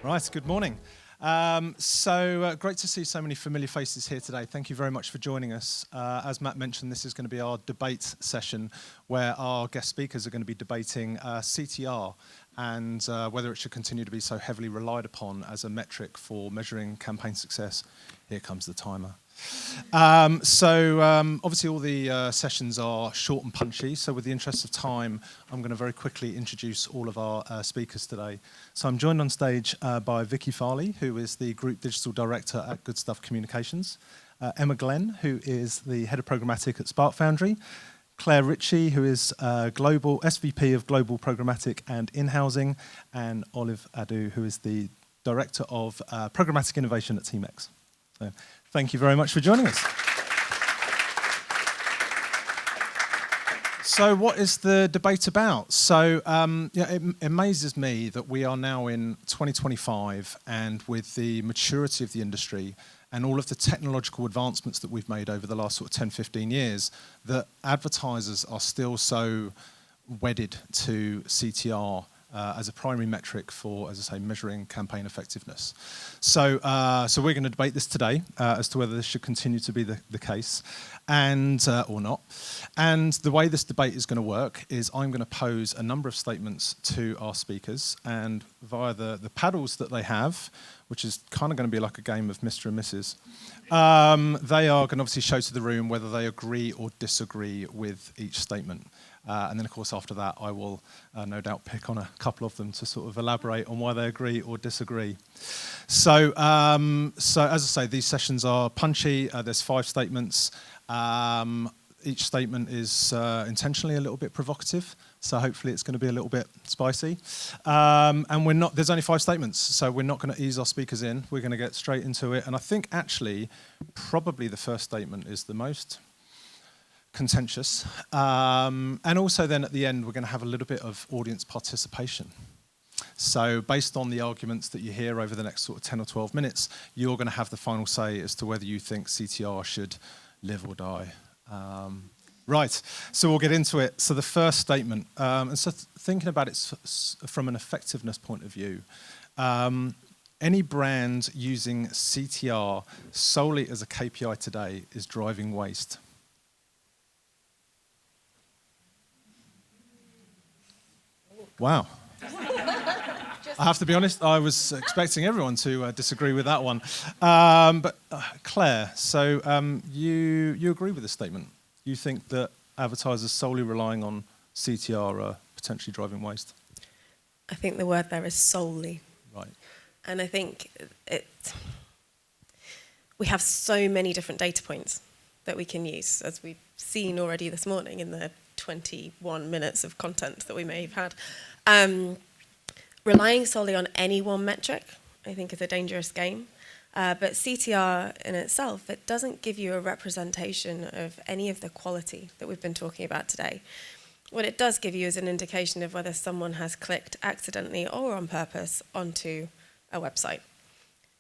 Right, good morning. Great to see so many familiar faces here today. Thank you very much for joining us. As Matt mentioned, this is going to be our debate session where our guest speakers are going to be debating CTR and whether it should continue to be so heavily relied upon as a metric for measuring campaign success. Here comes the timer. Obviously all the sessions are short and punchy, so with the interest of time, I'm going to very quickly introduce all of our speakers today. So I'm joined on stage by Vicky Farley, who is the Group Digital Director at Goodstuff Communications, Emma Glenn, who is the Head of Programmatic at Foundry, Clare Ritchie, who is Global SVP of Global Programmatic and In-Housing, and Olive Adu, who is the Director of Programmatic Innovation at teamX. So, thank you very much for joining us. So what is the debate about? So it amazes me that we are now in 2025, and with the maturity of the industry and all of the technological advancements that we've made over the last sort of 10, 15 years, that advertisers are still so wedded to CTR as a primary metric for, as I say, measuring campaign effectiveness. So we're going to debate this today as to whether this should continue to be the case and or not. And the way this debate is going to work is I'm going to pose a number of statements to our speakers, and via the paddles that they have, which is kind of going to be like a game of Mr. and Mrs., they are going to obviously show to the room whether they agree or disagree with each statement. And then, of course, after that, I will no doubt pick on a couple of them to sort of elaborate on why they agree or disagree. So as I say, these sessions are punchy. There's 5 statements. Each statement is intentionally a little bit provocative, so hopefully it's going to be a little bit spicy. And there's only 5 statements, so we're not going to ease our speakers in. We're going to get straight into it. And I think, actually, probably the first statement is the most contentious. And also then at the end, we're going to have a little bit of audience participation. So based on the arguments that you hear over the next sort of 10 or 12 minutes, you're going to have the final say as to whether you think CTR should live or die. Right, so we'll get into it. So the first statement, and so thinking about it from an effectiveness point of view, any brand using CTR solely as a KPI today is driving waste. Wow. I have to be honest, I was expecting everyone to disagree with that one. But Claire, so you agree with this statement? You think that advertisers solely relying on CTR are potentially driving waste? I think the word there is solely. Right. And I think we have so many different data points that we can use, as we've seen already this morning in the 21 minutes of content that we may have had. Relying solely on any one metric, I think, is a dangerous game. But CTR in itself, it doesn't give you a representation of any of the quality that we've been talking about today. What it does give you is an indication of whether someone has clicked accidentally or on purpose onto a website.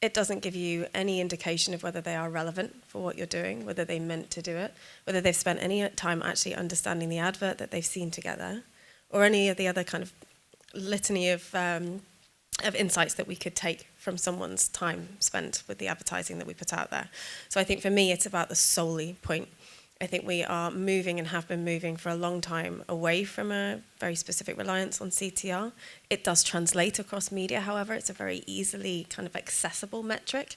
It doesn't give you any indication of whether they are relevant for what you're doing, whether they meant to do it, whether they've spent any time actually understanding the advert that they've seen together, or any of the other kind of litany of insights that we could take from someone's time spent with the advertising that we put out there. So I think for me, it's about the solely point. I think we are moving and have been moving for a long time away from a very specific reliance on CTR. It does translate across media, however. It's a very easily kind of accessible metric.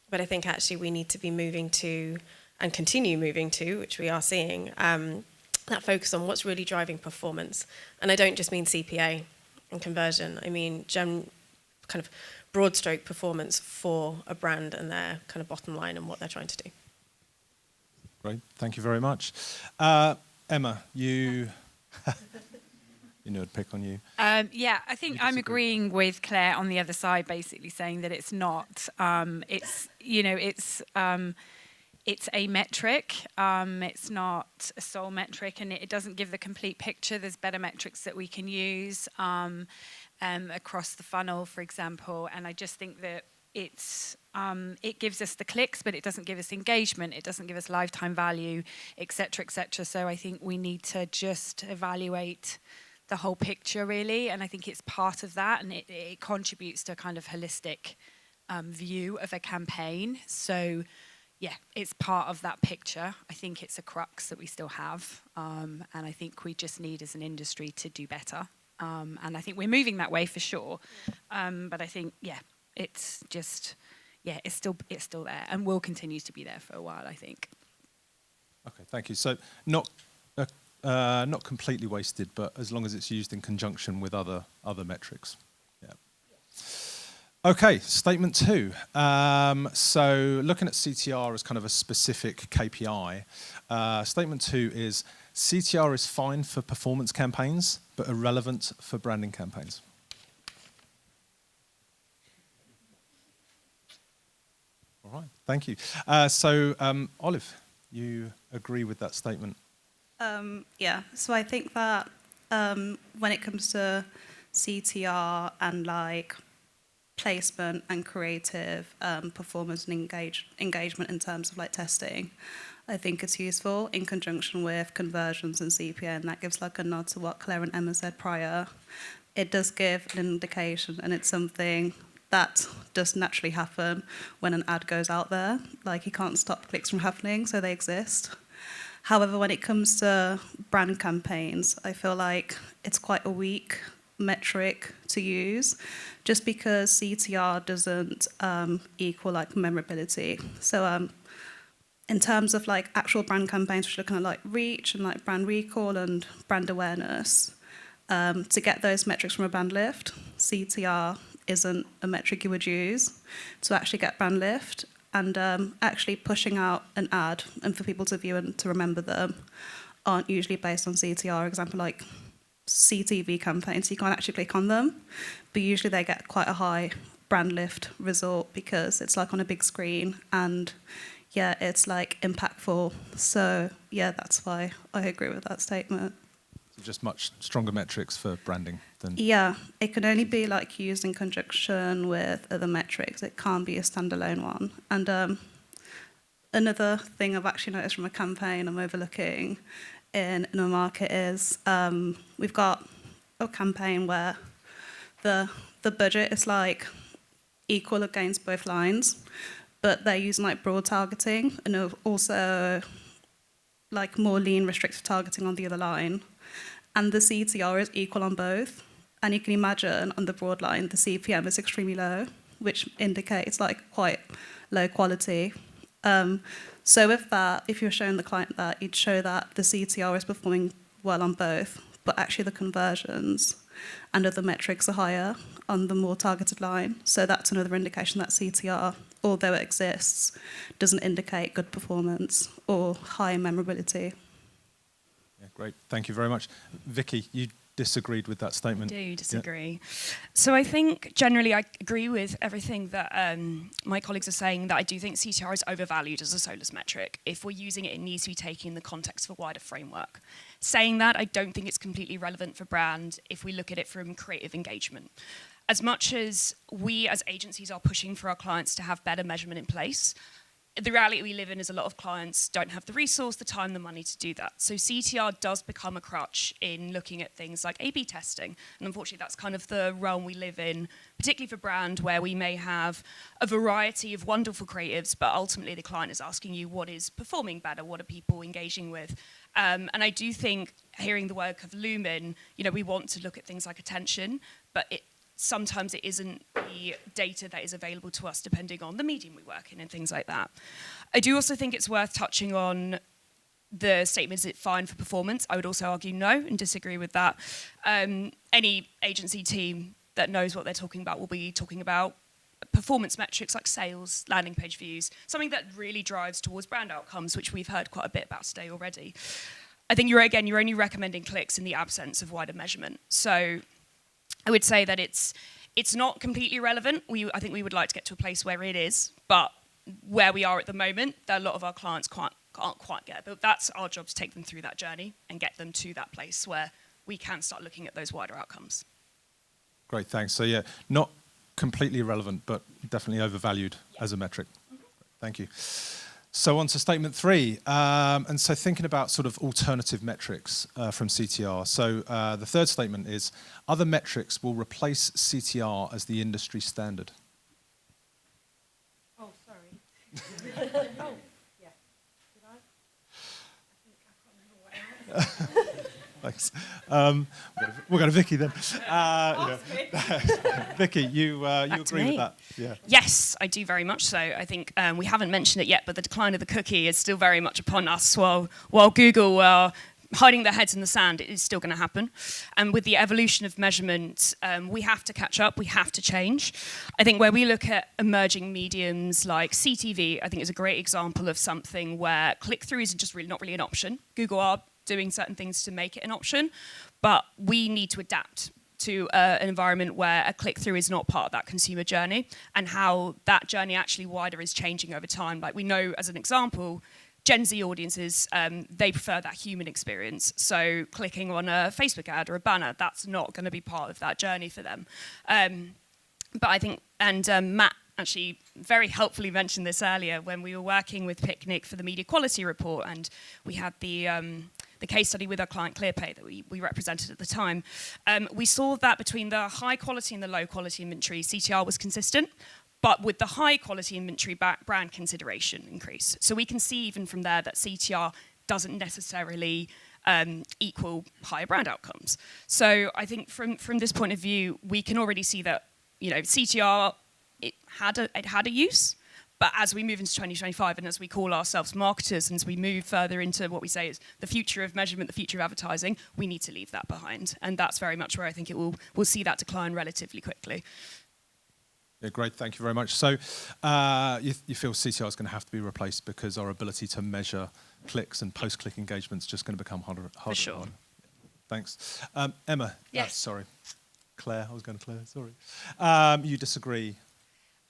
But I think actually we need to be moving to, and continue moving to, which we are seeing, that focus on what's really driving performance. And I don't just mean CPA and conversion. I mean kind of broad stroke performance for a brand and their kind of bottom line and what they're trying to do. Great, thank you very much. Emma, you knew I'd pick on you. Yeah, I think I'm agreeing with Claire on the other side, basically saying that it's not. It's a metric. It's not a sole metric, and it doesn't give the complete picture. There's better metrics that we can use across the funnel, for example. And I just think that it gives us the clicks, but it doesn't give us engagement. It doesn't give us lifetime value, et cetera, et cetera. So I think we need to just evaluate the whole picture really, and I think it's part of that, and it contributes to a kind of holistic view of a campaign. So yeah, it's part of that picture. I think it's a crux that we still have, and I think we just need as an industry to do better. And I think we're moving that way for sure. But I think, yeah, it's just, yeah, it's still there and will continue to be there for a while, I think. Okay, thank you. So not completely wasted, but as long as it's used in conjunction with other metrics. Yeah. Okay, statement 2. So looking at CTR as kind of a specific KPI, statement 2 is CTR is fine for performance campaigns, but irrelevant for branding campaigns. All right, thank you. So Olive, you agree with that statement? Yeah, so I think that when it comes to CTR and like placement and creative performance and engagement in terms of like testing, I think it's useful in conjunction with conversions and CPA, and that gives like a nod to what Claire and Emma said prior. It does give an indication, and it's something that does naturally happen when an ad goes out there. Like, you can't stop clicks from happening, so they exist. However, when it comes to brand campaigns, I feel like it's quite a weak metric to use, just because CTR doesn't equal like memorability. So in terms of like actual brand campaigns, which are looking at like reach and like brand recall and brand awareness, to get those metrics from a brand lift, CTR isn't a metric you would use to actually get brand lift. And actually pushing out an ad and for people to view and to remember them aren't usually based on CTR. Example, like CTV campaigns, you can't actually click on them, but usually they get quite a high brand lift result because it's like on a big screen and yeah, it's like impactful. So yeah, that's why I agree with that statement. So just much stronger metrics for branding than... Yeah, it can only be like used in conjunction with other metrics. It can't be a standalone one. And another thing I've actually noticed from a campaign I'm overlooking in a market is we've got a campaign where the budget is like equal against both lines, but they're using like broad targeting and also like more lean restrictive targeting on the other line. And the CTR is equal on both. And you can imagine on the broad line, the CPM is extremely low, which indicates like quite low quality. So with that, if you're showing the client that, you'd show that the CTR is performing well on both, but actually the conversions and other metrics are higher on the more targeted line. So that's another indication that CTR, although it exists, doesn't indicate good performance or high memorability. Yeah, great. Thank you very much. Vicky, you disagreed with that statement. I do disagree. Yeah. So I think generally I agree with everything that my colleagues are saying, that I do think CTR is overvalued as a solus metric. If we're using it, it needs to be taken in the context of a wider framework. Saying that, I don't think it's completely relevant for brand if we look at it from creative engagement. As much as we as agencies are pushing for our clients to have better measurement in place, the reality we live in is a lot of clients don't have the resource, the time, the money to do that. So CTR does become a crutch in looking at things like A/B testing. And unfortunately, that's kind of the realm we live in, particularly for brand, where we may have a variety of wonderful creatives, but ultimately the client is asking you what is performing better, what are people engaging with. And I do think, hearing the work of Lumen, we want to look at things like attention, but sometimes it isn't the data that is available to us depending on the medium we work in and things like that. I do also think it's worth touching on the statement, is it fine for performance? I would also argue no and disagree with that. Any agency team that knows what they're talking about will be talking about performance metrics like sales, landing page views, something that really drives towards brand outcomes, which we've heard quite a bit about today already. I think you're only recommending clicks in the absence of wider measurement. So I would say that it's not completely relevant. I think we would like to get to a place where it is, but where we are at the moment, a lot of our clients can't quite get it. But that's our job, to take them through that journey and get them to that place where we can start looking at those wider outcomes. Great, thanks. So yeah, not completely irrelevant, but definitely overvalued as a metric. Mm-hmm. Thank you. So on to statement 3, and so thinking about sort of alternative metrics from CTR. So the third statement is, other metrics will replace CTR as the industry standard. Oh, sorry. Oh, yeah. Did I? I think I can't remember what I answered. Thanks. We'll go to Vicky then. Vicky, you agree with that? Yeah. Yes, I do very much so. I think we haven't mentioned it yet, but the decline of the cookie is still very much upon us. While Google are hiding their heads in the sand, it is still going to happen. And with the evolution of measurement, we have to catch up, we have to change. I think where we look at emerging mediums like CTV, I think is a great example of something where click-through is just really not really an option. Google are doing certain things to make it an option, but we need to adapt to an environment where a click-through is not part of that consumer journey, and how that journey actually wider is changing over time. Like we know, as an example, Gen Z audiences, they prefer that human experience. So clicking on a Facebook ad or a banner, that's not going to be part of that journey for them. But I think, and Matt actually very helpfully mentioned this earlier when we were working with Picnic for the media quality report, and we had the case study with our client ClearPay that we represented at the time. We saw that between the high quality and the low quality inventory, CTR was consistent, but with the high quality inventory, brand consideration increase. So we can see even from there that CTR doesn't necessarily equal higher brand outcomes. So I think from this point of view, we can already see that, you know, CTR, it had a use, but as we move into 2025 and as we call ourselves marketers and as we move further into what we say is the future of measurement, the future of advertising, we need to leave that behind. And that's very much where I think we'll see that decline relatively quickly. Yeah, great, thank you very much. So you feel CTR is going to have to be replaced because our ability to measure clicks and post-click engagement is just going to become harder. For sure. Thanks. Emma? Yes. Sorry. Claire, I was going to Claire, sorry. You disagree?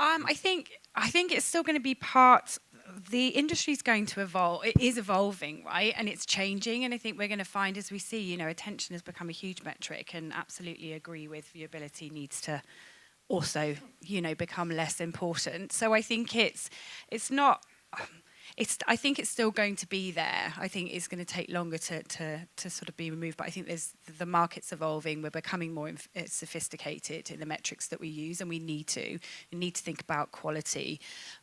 I think it's still going to be part. The industry's going to evolve. It is evolving, right? And it's changing. And I think we're going to find, as we see, you know, attention has become a huge metric. And absolutely agree with viewability needs to also, you know, become less important. So I think it's not. I think it's still going to be there. I think it's going to take longer to sort of be removed. But I think the market's evolving. We're becoming more sophisticated in the metrics that we use, and we need to think about quality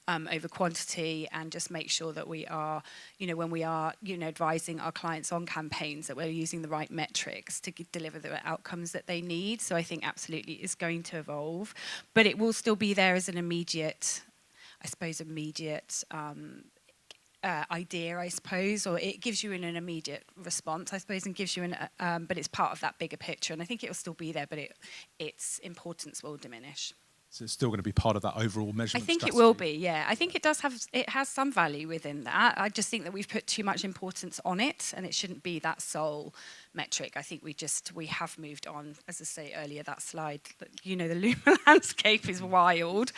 over quantity, and just make sure that we are, you know, when we are, you know, advising our clients on campaigns, that we're using the right metrics to deliver the outcomes that they need. So I think absolutely it's going to evolve, but it will still be there as an immediate idea, I suppose, or it gives you an immediate response, I suppose, and gives you but it's part of that bigger picture, and I think it will still be there, but its importance will diminish. So it's still going to be part of that overall measurement I think strategy. it will be, yeah. I think it has some value within that. I just think that we've put too much importance on it, and it shouldn't be that sole metric. I think we have moved on, as I say earlier, that slide, you know, the Luma landscape is wild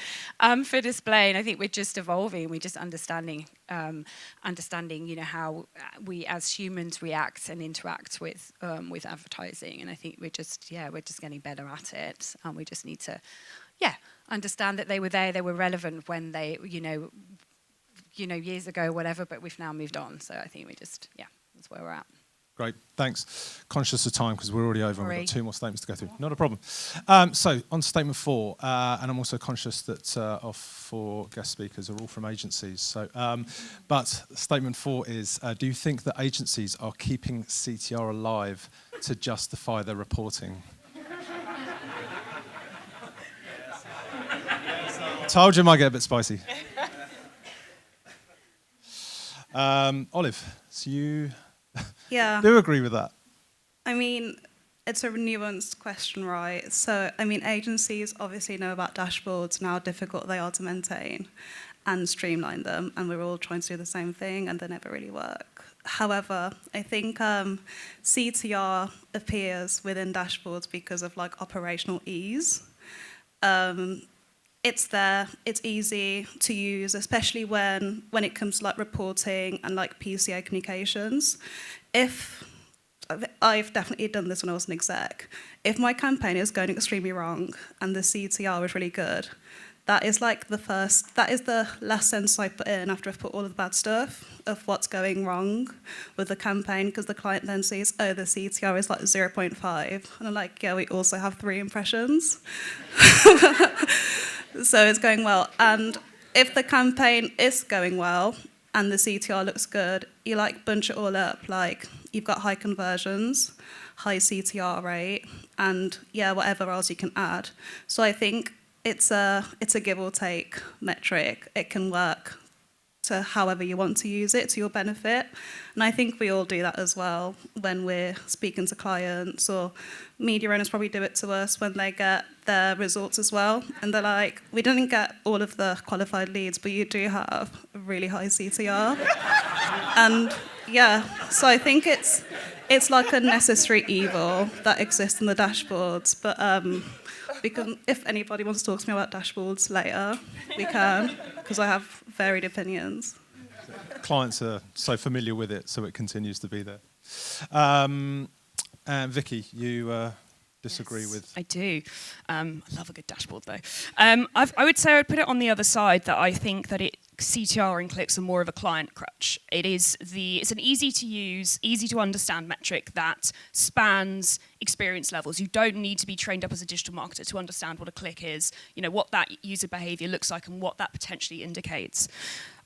for display, and I think we're just evolving, we're just understanding, you know, how we as humans react and interact with advertising, and I think we're just getting better at it, and we just need to understand that they were there, they were relevant when they, you know, years ago, whatever, but we've now moved on. So I think that's where we're at. Great, thanks. Conscious of time because we're already over and we've got 2 more statements to go through. Not a problem. So on to statement 4, and I'm also conscious that our 4 guest speakers are all from agencies. So, but statement 4 is, do you think that agencies are keeping CTR alive to justify their reporting? Told you it might get a bit spicy. Olive, so you do agree with that? I mean, it's a nuanced question, right? So, I mean, agencies obviously know about dashboards and how difficult they are to maintain and streamline them, and we're all trying to do the same thing, and they never really work. However, I think CTR appears within dashboards because of like operational ease. It's there, it's easy to use, especially when it comes to like reporting and like PCA communications. I've definitely done this when I was an exec. If my campaign is going extremely wrong and the CTR is really good, that is like that is the last sentence I put in after I've put all of the bad stuff of what's going wrong with the campaign, because the client then sees, oh, the CTR is like 0.5. And I'm like, yeah, we also have 3 impressions. So it's going well. And if the campaign is going well and the CTR looks good, you like bunch it all up. Like you've got high conversions, high CTR rate, and yeah, whatever else you can add. So I think it's a give or take metric. It can work to however you want to use it to your benefit. And I think we all do that as well when we're speaking to clients, or media owners probably do it to us when they get their results as well. And they're like, we didn't get all of the qualified leads, but you do have a really high CTR. And yeah, so I think it's like a necessary evil that exists in the dashboards. But if anybody wants to talk to me about dashboards later, we can, because I have varied opinions. Clients are so familiar with it, so it continues to be there. And Vicky, you disagree with? I do. I love a good dashboard, though. I would say I would put it on the other side, that I think that CTR and clicks are more of a client crutch. It's an easy to use, easy to understand metric that spans experience levels. You don't need to be trained up as a digital marketer to understand what a click is, what that user behavior looks like and what that potentially indicates.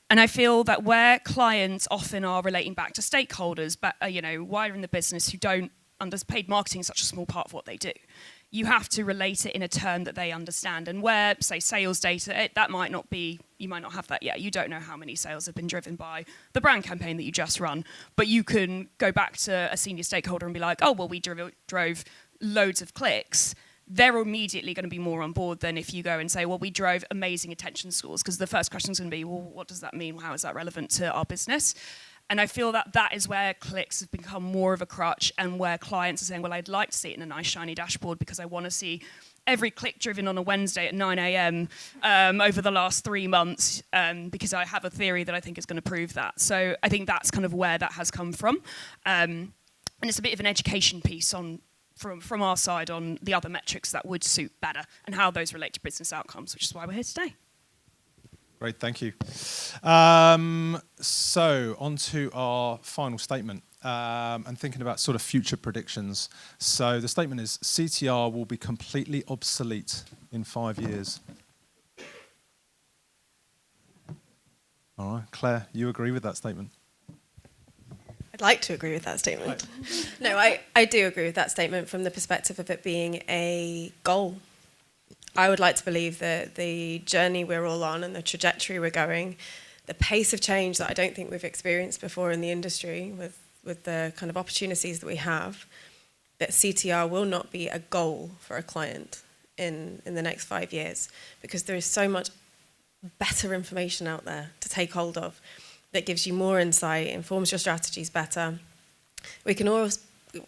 And I feel that where clients often are relating back to stakeholders, but wider in the business who don't paid marketing is such a small part of what they do. You have to relate it in a term that they understand. And where, say, sales data, that might not be, you might not have that yet. You don't know how many sales have been driven by the brand campaign that you just run. But you can go back to a senior stakeholder and be like, oh, well, we drove loads of clicks. They're immediately going to be more on board than if you go and say, well, we drove amazing attention scores. Because the first question is going to be, well, what does that mean? How is that relevant to our business? And I feel that is where clicks have become more of a crutch, and where clients are saying, well, I'd like to see it in a nice shiny dashboard because I want to see every click driven on a Wednesday at 9 a.m. Over the last 3 months, because I have a theory that I think is going to prove that. So I think that's kind of where that has come from. And it's a bit of an education piece from our side on the other metrics that would suit better and how those relate to business outcomes, which is why we're here today. Great, thank you. So on to our final statement, and thinking about sort of future predictions. So the statement is, CTR will be completely obsolete in 5 years. All right, Claire, you agree with that statement? I'd like to agree with that statement. No, I do agree with that statement from the perspective of it being a goal. I would like to believe that the journey we're all on and the trajectory we're going, the pace of change that I don't think we've experienced before in the industry with the kind of opportunities that we have, that CTR will not be a goal for a client in the next 5 years, because there is so much better information out there to take hold of that gives you more insight, informs your strategies better.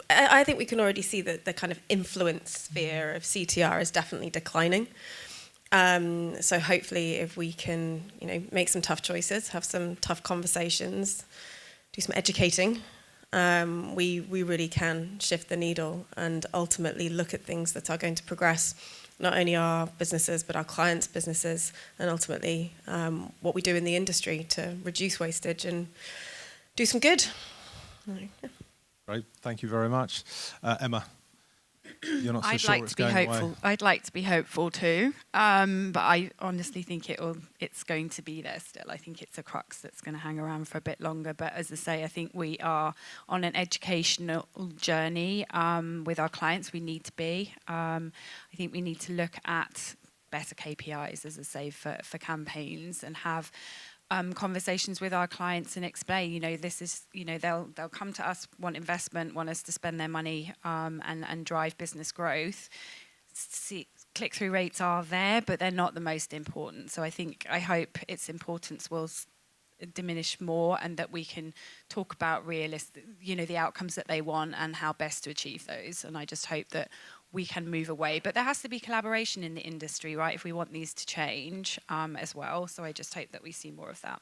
I think we can already see that the kind of influence sphere of CTR is definitely declining. So hopefully if we can, make some tough choices, have some tough conversations, do some educating, we really can shift the needle and ultimately look at things that are going to progress not only our businesses but our clients' businesses, and ultimately what we do in the industry to reduce wastage and do some good. Yeah. Great, thank you very much. Emma, you're not so sure it's going away. I'd like to be hopeful too, but I honestly think it's going to be there still. I think it's a crux that's going to hang around for a bit longer. But as I say, I think we are on an educational journey with our clients. We need to be. I think we need to look at better KPIs, as I say, for campaigns, and have conversations with our clients and explain, this is, they'll come to us, want investment, want us to spend their money and drive business growth. Click-through rates are there, but they're not the most important. So I hope its importance will diminish more, and that we can talk about the outcomes that they want and how best to achieve those. And I just hope that we can move away. But there has to be collaboration in the industry, right, if we want these to change as well. So I just hope that we see more of that.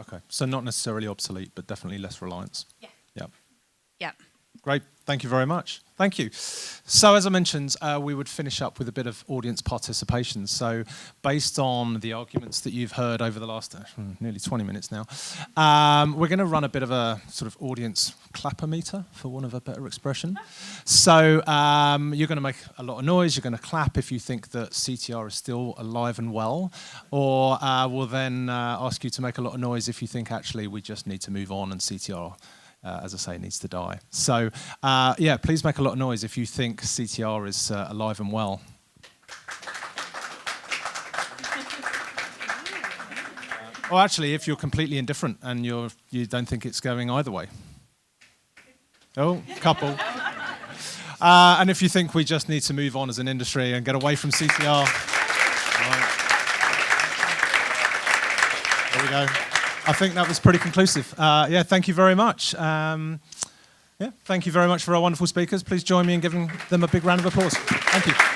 Okay, so not necessarily obsolete, but definitely less reliance. Yeah. Yeah. Yeah. Great. Thank you very much. Thank you. So as I mentioned, we would finish up with a bit of audience participation. So based on the arguments that you've heard over the last nearly 20 minutes now, we're going to run a bit of a sort of audience clapper-meter, for want of a better expression. So you're going to make a lot of noise, you're going to clap if you think that CTR is still alive and well, or we'll then ask you to make a lot of noise if you think actually we just need to move on and CTR as I say, needs to die. So, yeah, please make a lot of noise if you think CTR is alive and well. Or actually, if you're completely indifferent and you don't think it's going either way. Oh, couple. And if you think we just need to move on as an industry and get away from CTR. Right. There we go. I think that was pretty conclusive. Yeah, thank you very much. Yeah, thank you very much for our wonderful speakers. Please join me in giving them a big round of applause. Thank you.